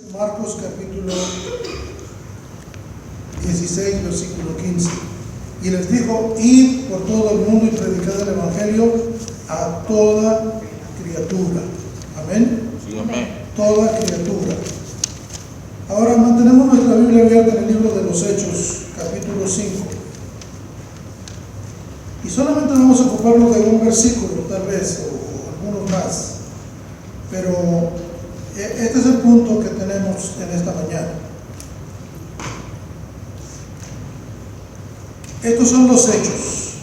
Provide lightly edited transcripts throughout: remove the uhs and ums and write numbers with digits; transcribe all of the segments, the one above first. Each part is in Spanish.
Marcos capítulo 16, versículo 15. Y les dijo: id por todo el mundo y predicad el evangelio a toda criatura. Amén. Sí, amén. Toda criatura. Ahora mantenemos nuestra Biblia abierta en el libro de los Hechos, capítulo 5. Y solamente vamos a ocuparnos de un versículo, tal vez, o algunos más. Pero este es el punto que tenemos en esta mañana. Estos son los hechos.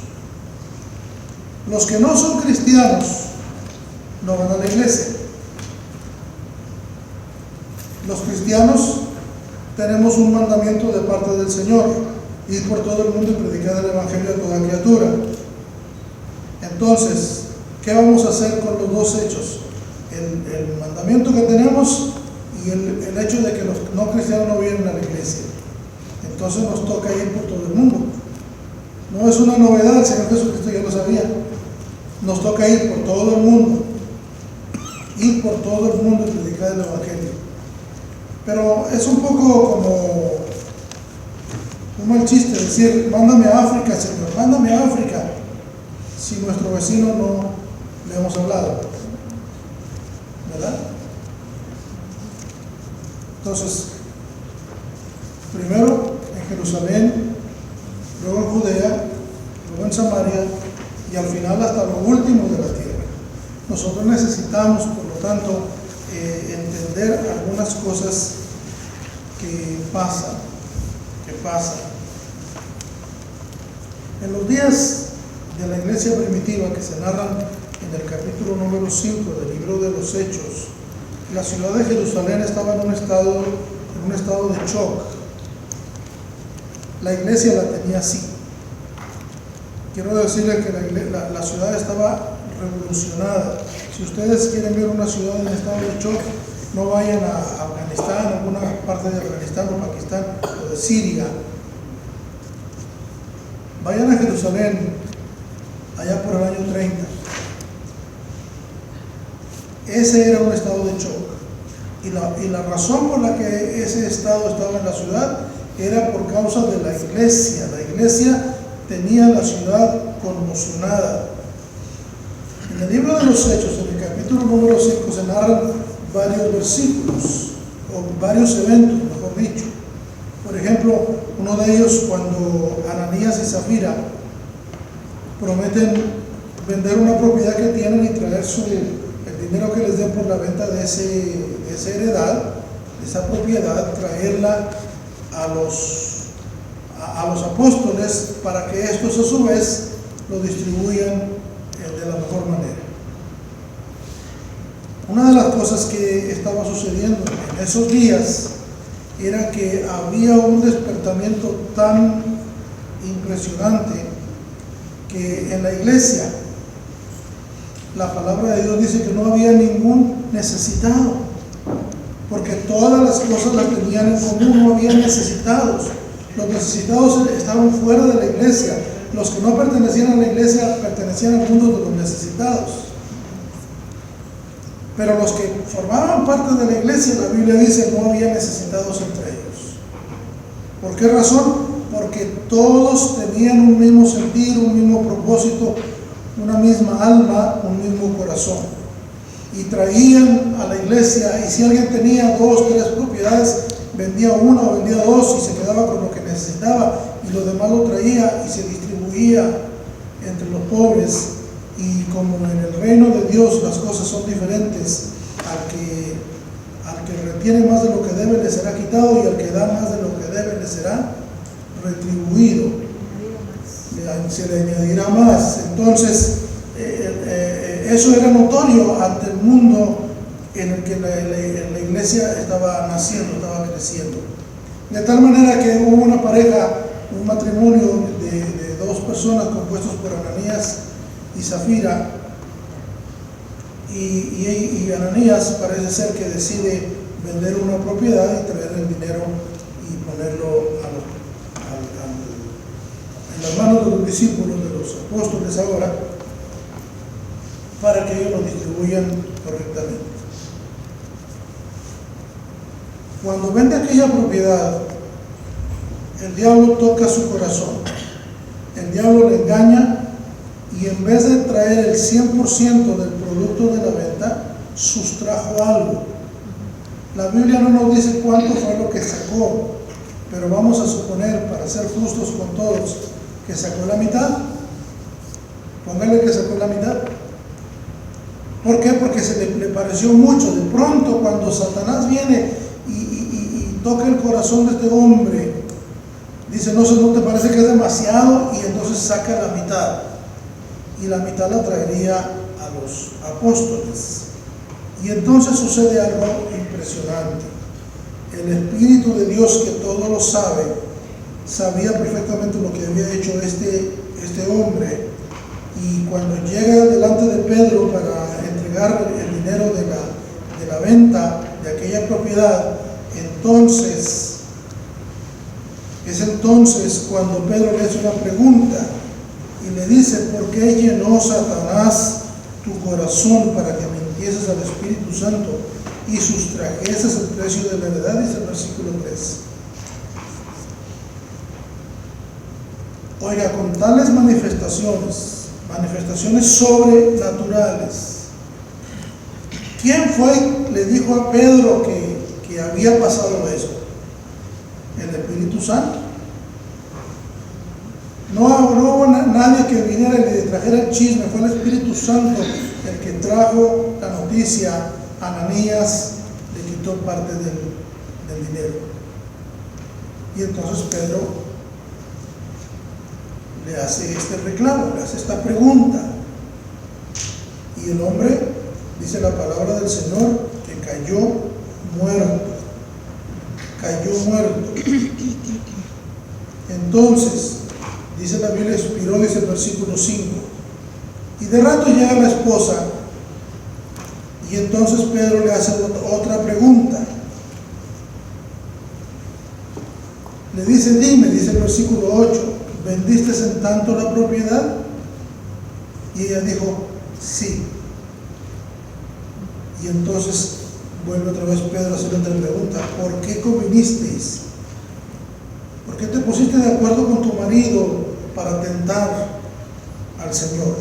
Los que no son cristianos no van a la iglesia. Los cristianos tenemos un mandamiento de parte del Señor: ir por todo el mundo y predicar el evangelio a toda criatura. Entonces, ¿qué vamos a hacer con los dos hechos? El mandamiento que tenemos y el hecho de que los no cristianos no vienen a la iglesia. Entonces nos toca ir por todo el mundo. No es una novedad, el Señor Jesucristo ya lo sabía. Nos toca ir por todo el mundo. Ir por todo el mundo y predicar el evangelio. Pero es un poco como un mal chiste decir: mándame a África, Señor, mándame a África, si nuestro vecino no le hemos hablado, ¿verdad? Entonces, primero en Jerusalén, luego en Judea, luego en Samaria y al final hasta lo último de la tierra. Nosotros necesitamos, por lo tanto, entender algunas cosas que pasan. En los días de la iglesia primitiva que se narran en el capítulo número 5 del libro de los Hechos, la ciudad de Jerusalén estaba en un estado de shock. La iglesia la tenía así. Quiero decirles que la ciudad estaba revolucionada. Si ustedes quieren ver una ciudad en estado de shock, no vayan a Afganistán, alguna parte de Afganistán o Pakistán o de Siria. Vayan a Jerusalén, allá por el año 30. Ese era un estado de shock. Y la razón por la que ese estado estaba en la ciudad era por causa de la iglesia. La iglesia tenía la ciudad conmocionada. En el libro de los Hechos, en el capítulo número 5, se narran varios versículos, o varios eventos, mejor dicho. Por ejemplo, uno de ellos, cuando Ananías y Zafira prometen vender una propiedad que tienen y traer el dinero que les den por la venta de esa heredad, de esa propiedad, traerla a los apóstoles para que estos a su vez lo distribuyan de la mejor manera. Una de las cosas que estaba sucediendo en esos días era que había un despertamiento tan impresionante que en la iglesia la palabra de Dios dice que no había ningún necesitado, porque todas las cosas las tenían en común, no había necesitados. Los necesitados estaban fuera de la iglesia. Los que no pertenecían a la iglesia pertenecían al mundo de los necesitados. Pero los que formaban parte de la iglesia, la Biblia dice, no había necesitados entre ellos. ¿Por qué razón? Porque todos tenían un mismo sentir, un mismo propósito, una misma alma, un mismo corazón. Y traían a la iglesia, y si alguien tenía 2, 3 propiedades, vendía una o vendía 2 y se quedaba con lo que necesitaba, y lo demás lo traía y se distribuía entre los pobres. Y como en el reino de Dios las cosas son diferentes, al que retiene más de lo que debe le será quitado, y al que da más de lo que debe le será retribuido, se le añadirá más. Entonces eso era notorio ante el mundo en el que la iglesia estaba naciendo, estaba creciendo, de tal manera que hubo una pareja, un matrimonio de 2 personas compuestos por Ananías y Zafira, y Ananías parece ser que decide vender una propiedad y traer el dinero y ponerlo en las manos de los discípulos, de los apóstoles ahora, para que ellos lo distribuyan correctamente. Cuando vende aquella propiedad, el diablo toca su corazón. El diablo le engaña y en vez de traer el 100% del producto de la venta, sustrajo algo. La Biblia no nos dice cuánto fue lo que sacó, pero vamos a suponer, para ser justos con todos, que sacó la mitad. Póngale que sacó la mitad. ¿Por qué? Porque se le pareció mucho. De pronto, cuando Satanás viene y toca el corazón de este hombre, dice, no te parece que es demasiado, y entonces saca la mitad. Y la mitad la traería a los apóstoles. Y entonces sucede algo impresionante. El Espíritu de Dios, que todo lo sabe, sabía perfectamente lo que había hecho este hombre. Y cuando llega delante de Pedro para entregar el dinero de la venta de aquella propiedad, es entonces cuando Pedro le hace una pregunta y le dice, ¿por qué llenó Satanás tu corazón para que mintieses al Espíritu Santo y sustrajeses el precio de la heredad? Dice el versículo 3. Oiga, con tales manifestaciones sobrenaturales, ¿quién fue le dijo a Pedro que había pasado eso? El Espíritu Santo. No hubo nadie que viniera y le trajera el chisme, fue el Espíritu Santo el que trajo la noticia. Ananías le quitó parte del dinero. Y entonces Pedro le hace este reclamo, le hace esta pregunta. Y el hombre, dice la palabra del Señor, que cayó muerto. Entonces, dice la Biblia, expiró, dice el versículo 5. Y de rato llega la esposa, y entonces Pedro le hace otra pregunta. Le dice, dime, dice el versículo 8, ¿vendiste en tanto la propiedad? Y ella dijo, sí. Y entonces vuelve otra vez Pedro a hacer otra pregunta, ¿por qué convinisteis? ¿Por qué te pusiste de acuerdo con tu marido para tentar al Señor,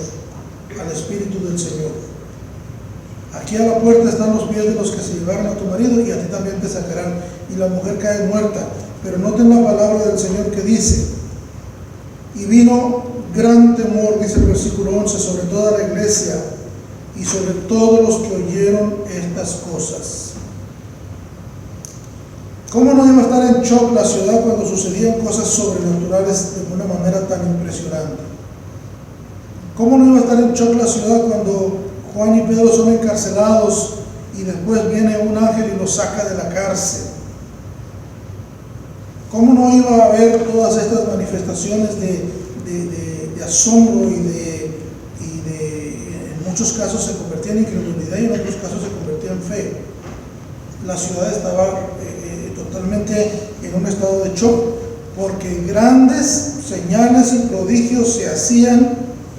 al Espíritu del Señor? Aquí a la puerta están los pies de los que se llevaron a tu marido y a ti también te sacarán. Y la mujer cae muerta. Pero noten la palabra del Señor que dice, y vino gran temor, dice el versículo 11, sobre toda la iglesia y sobre todos los que oyeron estas cosas. ¿Cómo no iba a estar en shock la ciudad cuando sucedían cosas sobrenaturales de una manera tan impresionante? ¿Cómo no iba a estar en shock la ciudad cuando Juan y Pedro son encarcelados y después viene un ángel y los saca de la cárcel? ¿Cómo no iba a haber todas estas manifestaciones de asombro y en muchos casos se convertía en incredulidad y en otros casos se convertía en fe? La ciudad estaba totalmente en un estado de shock, porque grandes señales y prodigios se hacían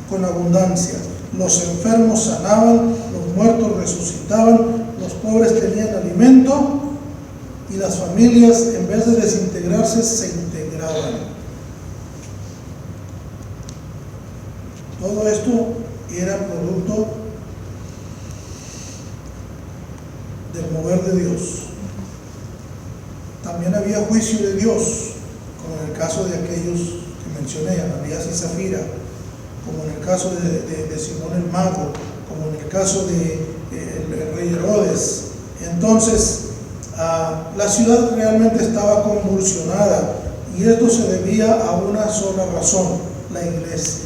con abundancia. Los enfermos sanaban, los muertos resucitaban, los pobres tenían alimento y las familias, en vez de desintegrarse, se integraban. Todo esto era producto del mover de Dios. También había juicio de Dios, como en el caso de aquellos que mencioné, Ananías y Zafira, como en el caso de Simón el mago, como en el caso del rey Herodes. Entonces, la ciudad realmente estaba convulsionada, y esto se debía a una sola razón: la iglesia.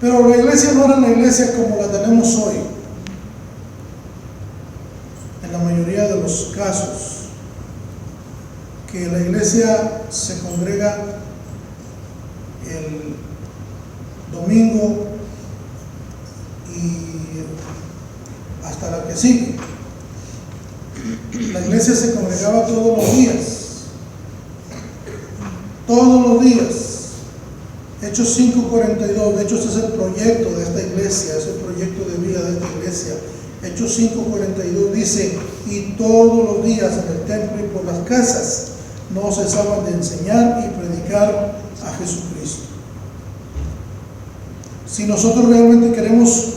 Pero la iglesia no era la iglesia como la tenemos hoy. En la mayoría de los casos, que la iglesia se congrega el domingo y hasta la que sigue. La iglesia se congregaba todos los días. Todos los días. Hechos 5:42. De hecho, ese es el proyecto de esta iglesia, es el proyecto de vida de esta iglesia. Hechos 5:42 dice: y todos los días en el templo y por las casas no cesaban de enseñar y predicar a Jesucristo. Si nosotros realmente queremos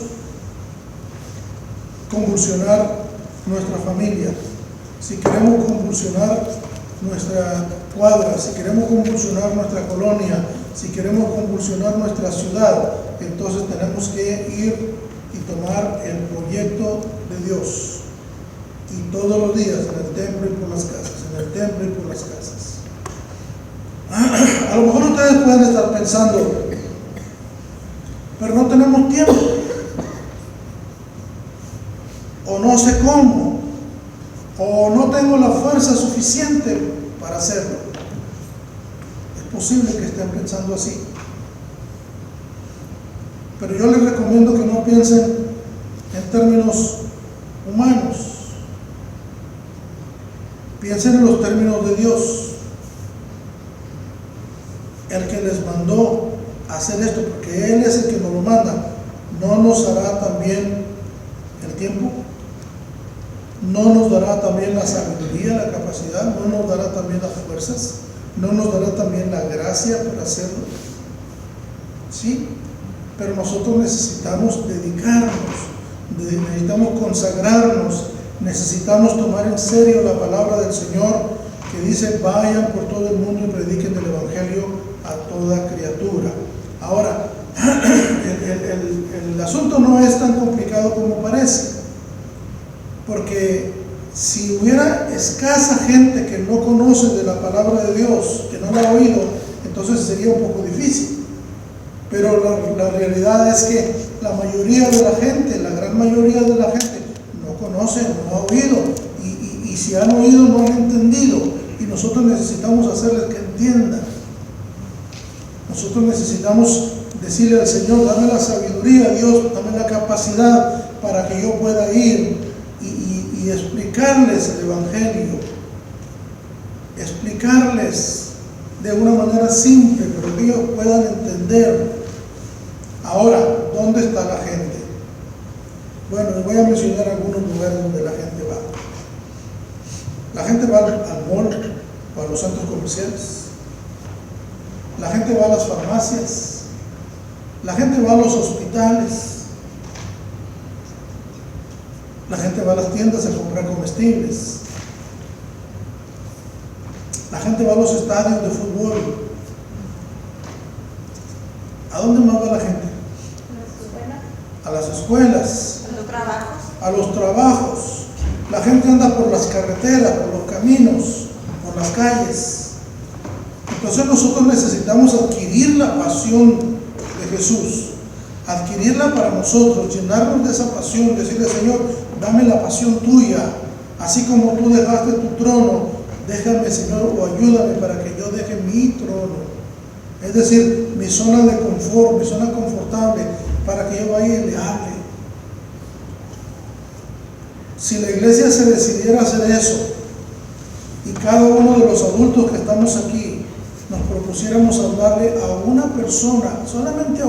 convulsionar nuestra familia, si queremos convulsionar nuestra cuadra, si queremos convulsionar nuestra colonia, si queremos convulsionar nuestra ciudad, entonces tenemos que ir y tomar el proyecto de Dios. Y todos los días en el templo y por las casas, en el templo y por las casas. A lo mejor ustedes pueden estar pensando, pero no tenemos tiempo, o no sé cómo, o no tengo la fuerza suficiente para hacerlo. Es posible que estén pensando así, pero yo les recomiendo que no piensen en términos humanos, piensen en los términos de Dios, el que les mandó a hacer esto, porque Él es el que nos lo manda. ¿No nos dará también el tiempo? ¿No nos dará también la sabiduría, la capacidad? ¿No nos dará también las fuerzas? ¿No nos dará también la gracia para hacerlo? Sí, pero nosotros necesitamos dedicarnos, necesitamos consagrarnos, necesitamos tomar en serio la palabra del Señor que dice: vayan por todo el mundo y prediquen el Evangelio a toda criatura. Ahora, el asunto no es tan complicado como parece, porque si hubiera escasa gente que no conoce de la palabra de Dios, que no la ha oído, entonces sería un poco difícil. Pero la realidad es que la mayoría de la gente, la gran mayoría de la gente, no conoce, no ha oído, y si han oído no han entendido, y nosotros necesitamos hacerles que entiendan. Nosotros necesitamos decirle al Señor: dame la sabiduría, Dios, dame la capacidad para que yo pueda ir y explicarles el Evangelio, explicarles de una manera simple, pero que ellos puedan entender. Ahora, ¿dónde está la gente? Bueno, les voy a mencionar algunos lugares donde la gente va. La gente va al mall o a los centros comerciales. La gente va a las farmacias. La gente va a los hospitales. La gente va a las tiendas a comprar comestibles. La gente va a los estadios de fútbol. ¿A dónde más va la gente? A las escuelas. A los trabajos. A los trabajos. La gente anda por las carreteras, por los caminos, por las calles. Entonces nosotros necesitamos adquirir la pasión de Jesús, adquirirla para nosotros, llenarnos de esa pasión, decirle: Señor, dame la pasión tuya, así como tú dejaste tu trono, déjame, Señor, o ayúdame para que yo deje mi trono, es decir, mi zona de confort, mi zona confortable, para que yo vaya y le hable. Si la iglesia se decidiera a hacer eso, y cada uno de los adultos que estamos aquí nos propusiéramos hablarle a una persona, solamente a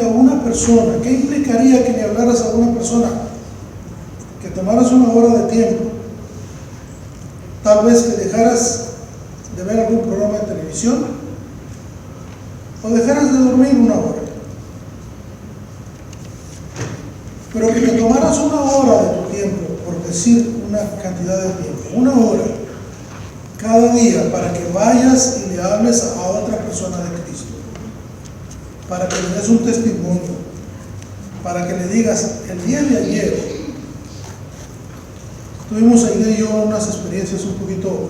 una persona, ¿qué implicaría que le hablaras a una persona? Que tomaras una hora de tiempo, tal vez que dejaras de ver algún programa de televisión, o dejaras de dormir una hora, pero que te tomaras una hora de tu tiempo, por decir una cantidad de tiempo, una hora cada día, para que vayas y le hables a otra persona de Cristo, para que le des un testimonio, para que le digas: el día de ayer tuvimos Aide y yo unas experiencias un poquito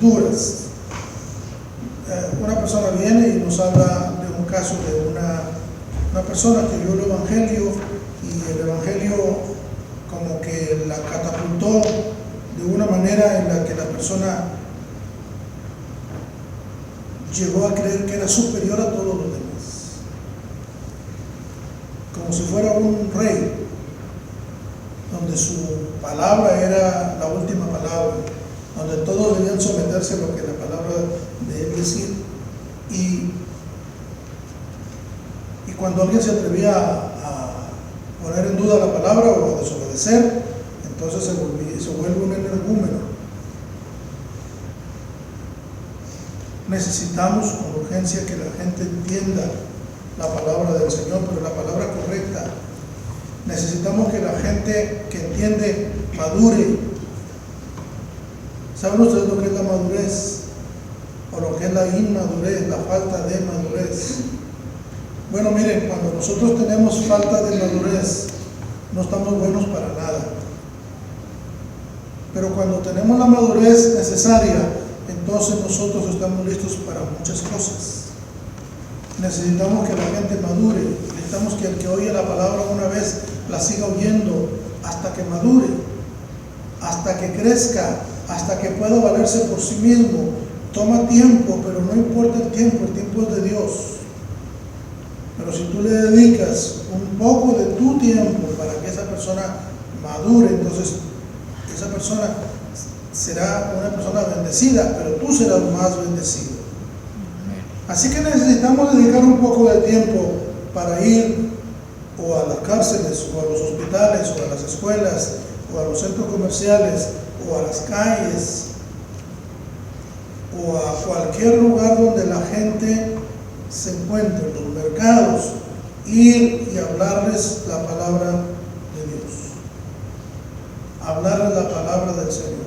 duras. Una persona viene y nos habla de un caso de una persona que vio el Evangelio, y el Evangelio como que la catapultó de una manera en la que la persona llegó a creer que era superior a todos los demás, como si fuera un rey, donde su palabra era la última palabra, donde todos debían someterse a lo que la palabra de él decía. Y cuando alguien se atrevía a poner en duda la palabra o a desobedecer, entonces se vuelve un energúmeno. Necesitamos con urgencia que la gente entienda la palabra del Señor, pero la palabra correcta. Necesitamos que la gente que entiende madure. ¿Saben ustedes lo que es la madurez? O lo que es la inmadurez, la falta de madurez. Bueno, miren, cuando nosotros tenemos falta de madurez, no estamos buenos para nada. Pero cuando tenemos la madurez necesaria, entonces nosotros estamos listos para muchas cosas. Necesitamos que la gente madure, necesitamos que el que oye la palabra una vez la siga oyendo hasta que madure, hasta que crezca, hasta que pueda valerse por sí mismo. Toma tiempo, pero no importa el tiempo es de Dios. Pero si tú le dedicas un poco de tu tiempo para que esa persona madure, entonces esa persona será una persona bendecida, pero tú serás más bendecido. Así que necesitamos dedicar un poco de tiempo para ir o a las cárceles, o a los hospitales, o a las escuelas, o a los centros comerciales, o a las calles, o a cualquier lugar donde la gente se encuentre, los mercados, ir y hablarles la palabra de Dios, hablarles la palabra del Señor.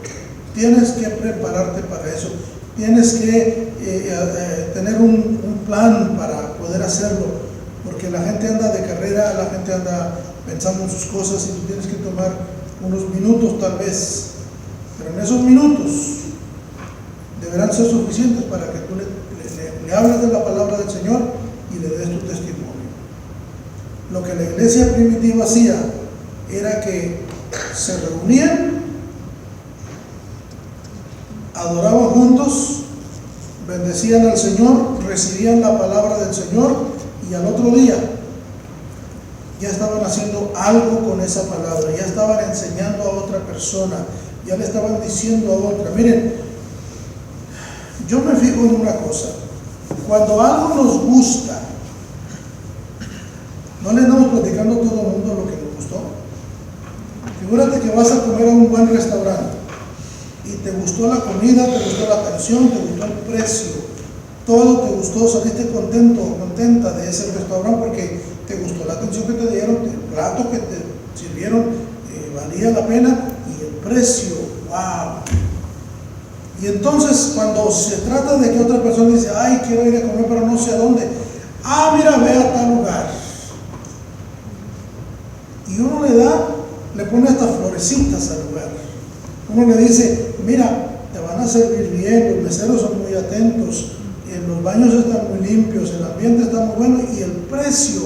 Tienes que prepararte para eso, tienes que tener un plan para poder hacerlo, porque la gente anda de carrera, la gente anda pensando en sus cosas y tú tienes que tomar unos minutos tal vez, pero en esos minutos deberán ser suficientes para que tú le hables de la palabra del Señor y le des tu testimonio. Lo que la iglesia primitiva hacía era que se reunían, adoraban juntos, bendecían al Señor, recibían la palabra del Señor y al otro día ya estaban haciendo algo con esa palabra, ya estaban enseñando a otra persona, ya le estaban diciendo a otra. Miren, yo me fijo en una cosa: cuando algo nos gusta, no le andamos platicando a todo el mundo lo que nos gustó. Figúrate que vas a comer a un buen restaurante y te gustó la comida, te gustó la atención, te gustó el precio, todo te gustó, saliste contento o contenta de ese restaurante porque te gustó la atención que te dieron, el plato que te sirvieron valía la pena y el precio, wow. Y entonces cuando se trata de que otra persona dice, ay, quiero ir a comer pero no sé a dónde, mira, ve a tal lugar, y uno le pone hasta florecitas al lugar, uno le dice, mira, te van a servir bien, los meseros son muy atentos, los baños están muy limpios, el ambiente está muy bueno y el precio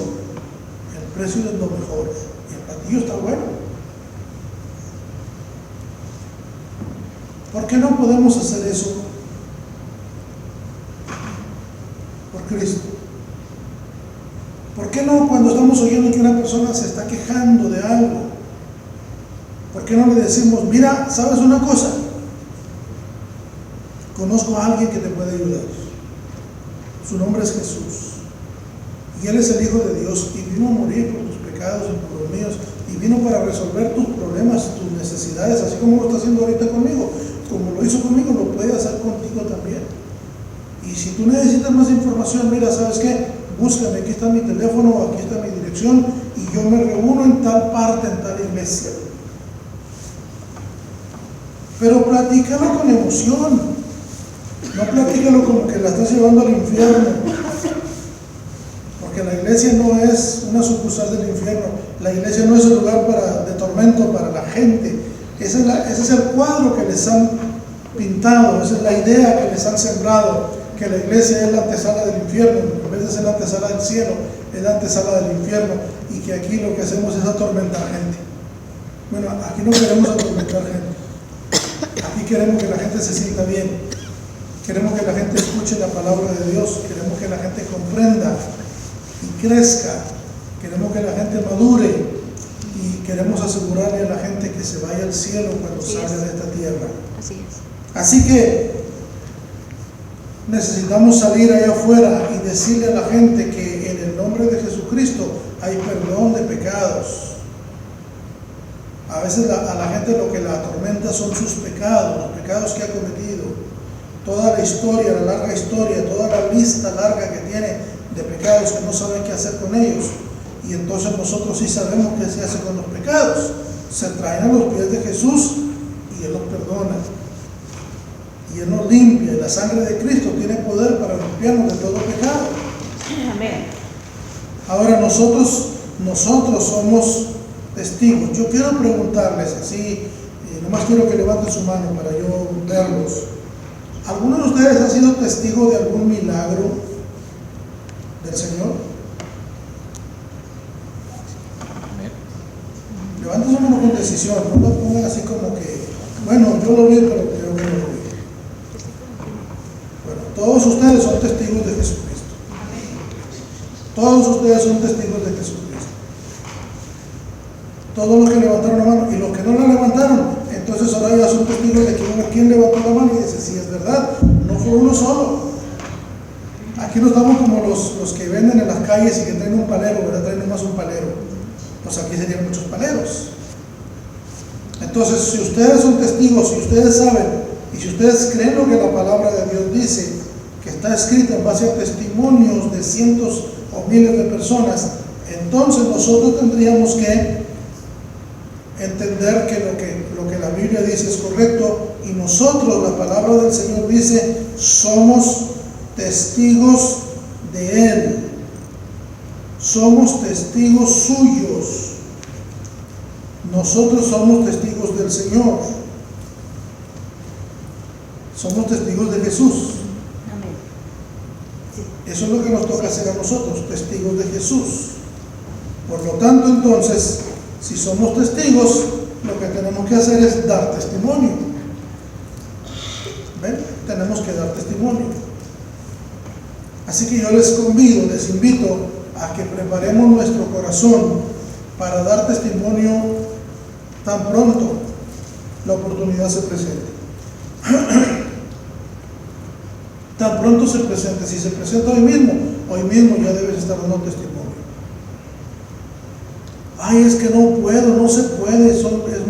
es lo mejor, y el platillo está bueno. ¿Por qué no podemos hacer eso por Cristo? ¿Por qué no, cuando estamos oyendo que una persona se está quejando de algo, por qué no le decimos, mira, ¿sabes una cosa? Conozco a alguien que te puede ayudar. Su nombre es Jesús. Y Él es el Hijo de Dios y vino a morir por tus pecados y por los míos. Y vino para resolver tus problemas, tus necesidades, así como lo está haciendo ahorita conmigo. Como lo hizo conmigo, lo puede hacer contigo también. Y si tú necesitas más información, mira, ¿sabes qué? Búscame, aquí está mi teléfono, aquí está mi dirección y yo me reúno en tal parte, en tal iglesia. Pero platícalo con emoción, no platícalo como que la estás llevando al infierno, porque la iglesia no es una sucursal del infierno, la iglesia no es el lugar de tormento para la gente. Ese es el cuadro que les han pintado, esa es la idea que les han sembrado, que la iglesia es la antesala del infierno, en vez de ser la antesala del cielo, es la antesala del infierno, y que aquí lo que hacemos es atormentar gente. Bueno, aquí no queremos atormentar gente, aquí queremos que la gente se sienta bien, queremos que la gente escuche la palabra de Dios, queremos que la gente comprenda y crezca, queremos que la gente madure y queremos asegurarle a la gente que se vaya al cielo cuando salga de esta tierra. Así que necesitamos salir allá afuera y decirle a la gente que en el nombre de Jesucristo hay perdón de pecados. A veces a la gente lo que la atormenta son sus pecados, los pecados que ha cometido. Toda la historia, la larga historia, toda la lista larga que tiene de pecados que no saben qué hacer con ellos. Y entonces nosotros sí sabemos qué se hace con los pecados. Se traen a los pies de Jesús y Él los perdona. Y Él nos limpia. Y la sangre de Cristo tiene poder para limpiarnos de todo pecado. Amén. Ahora nosotros somos testigos. Yo quiero preguntarles así, nomás quiero que levanten su mano para yo verlos. ¿Alguno de ustedes ha sido testigo de algún milagro del Señor? Levanten su mano con decisión, no lo pongan así como que, bueno, yo lo vi, pero creo que no lo vi. Bueno, todos ustedes son testigos de Jesucristo. Todos ustedes son testigos de Jesucristo. Todos los que levantaron la mano y los que no la levantaron, entonces ahora ya son testigos de que quién levantó la mano y dice, sí, es verdad, no fue uno solo. Aquí no estamos como los que venden en las calles y que traen un palero, ¿verdad? Traen más un palero. Pues aquí serían muchos paleros. Entonces, si ustedes son testigos, si ustedes saben y si ustedes creen lo que la palabra de Dios dice, que está escrita en base a testimonios de cientos o miles de personas, entonces nosotros tendríamos que entender que lo que la Biblia dice es correcto y nosotros, la palabra del Señor dice, somos testigos de Él. Somos testigos suyos. Nosotros somos testigos del Señor. Somos testigos de Jesús. Amén. Sí. Eso es lo que nos toca hacer a nosotros, testigos de Jesús. Por lo tanto, entonces, si somos testigos, lo que tenemos que hacer es dar testimonio. ¿Ven? Tenemos que dar testimonio. Así que yo les invito a que preparemos nuestro corazón para dar testimonio tan pronto la oportunidad se presente. Tan pronto se presente. Si se presenta hoy mismo ya debes estar dando testimonio. Ay, es que no puedo, no se puede, es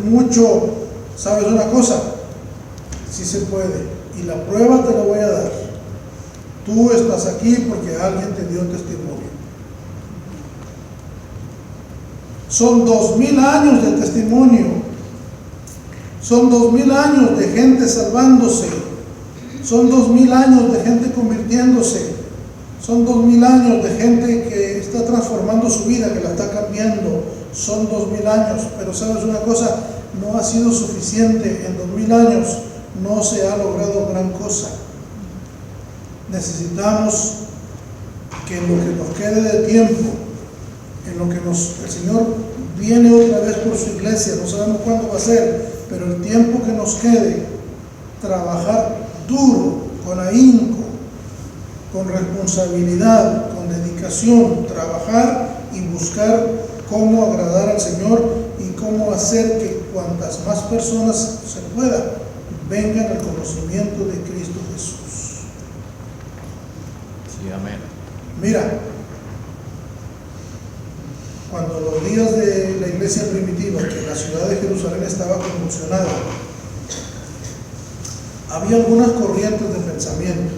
mucho. ¿Sabes una cosa? Sí se puede. Y la prueba te la voy a dar. Tú estás aquí porque alguien te dio testimonio. Son 2000 años de testimonio. Son 2000 años de gente salvándose. Son 2000 años de gente convirtiéndose. Son 2000 años de gente que está transformando su vida, que la está cambiando. Son 2000 años, pero sabes una cosa, no ha sido suficiente. En 2000 años no se ha logrado gran cosa. Necesitamos que en lo que nos quede de tiempo, en lo que el Señor viene otra vez por su iglesia, no sabemos cuándo va a ser, pero el tiempo que nos quede, trabajar duro, con ahínco, con responsabilidad, con dedicación, trabajar y buscar cómo agradar al Señor y cómo hacer que cuantas más personas se pueda vengan al conocimiento de Cristo Jesús. Sí, amén. Mira, cuando los días de la iglesia primitiva, que la ciudad de Jerusalén estaba convulsionada, había algunas corrientes de pensamiento.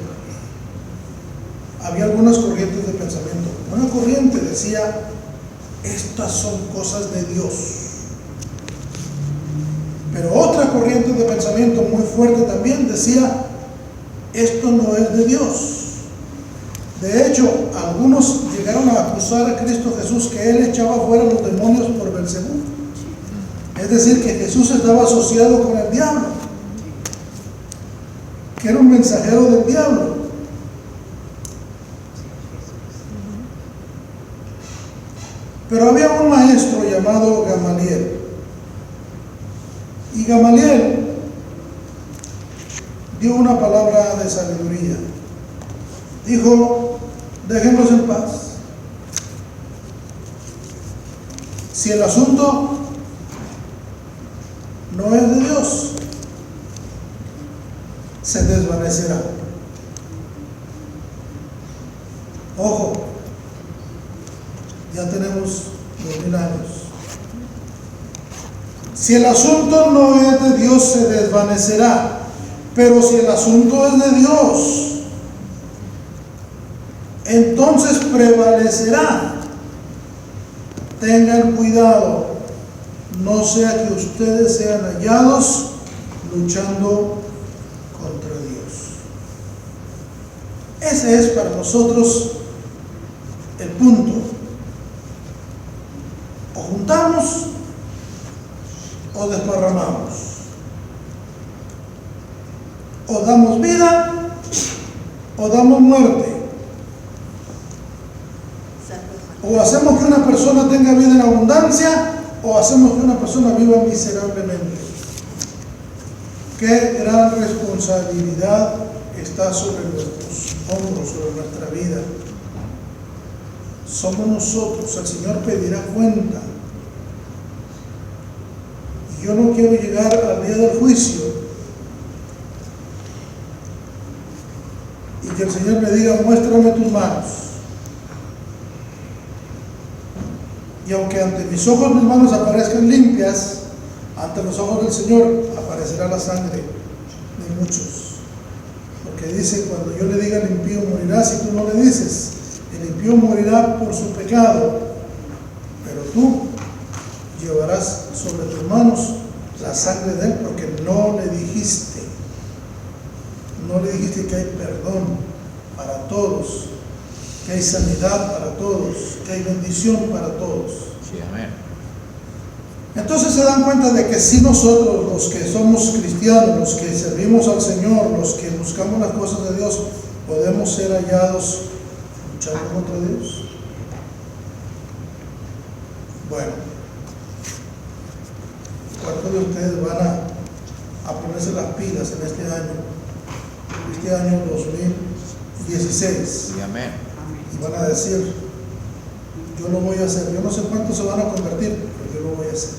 Una corriente decía, estas son cosas de Dios. Pero otra corriente de pensamiento muy fuerte también decía, esto no es de Dios. De hecho, algunos llegaron a acusar a Cristo Jesús que Él echaba fuera los demonios por Belcebú. Es decir, que Jesús estaba asociado con el diablo, que era un mensajero del diablo. Pero había un maestro llamado Gamaliel. Y Gamaliel dio una palabra de sabiduría. Dijo, déjenlos en paz. Si el asunto no es de Dios, se desvanecerá. Ojo, ya tenemos 2000 años. Si el asunto no es de Dios, se desvanecerá. Pero si el asunto es de Dios, entonces prevalecerá. Tengan cuidado, no sea que ustedes sean hallados luchando contra Dios. Ese es para nosotros el punto. O juntamos o desparramamos. O damos vida o damos muerte. O hacemos que una persona tenga vida en abundancia o hacemos que una persona viva miserablemente. Qué gran responsabilidad está sobre nuestros hombros, sobre nuestra vida. Somos nosotros, el Señor pedirá cuenta. Y yo no quiero llegar al día del juicio y que el Señor me diga, muéstrame tus manos. Y aunque ante mis ojos mis manos aparezcan limpias, ante los ojos del Señor aparecerá la sangre de muchos. Porque dice, cuando yo le diga al impío morirá, si tú no le dices, el impío morirá por su pecado, pero tú llevarás sobre tus manos la sangre de él, porque no le dijiste que hay perdón para todos, que hay sanidad para todos, que hay bendición para todos. Sí, amén. Entonces se dan cuenta de que si nosotros, los que somos cristianos, los que servimos al Señor, los que buscamos las cosas de Dios, podemos ser hallados luchando contra Dios. Bueno, ¿cuántos de ustedes van a ponerse las pilas en este año 2016? Sí, amén. Y van a decir, yo lo voy a hacer. Yo no sé cuántos se van a convertir, pero yo lo voy a hacer.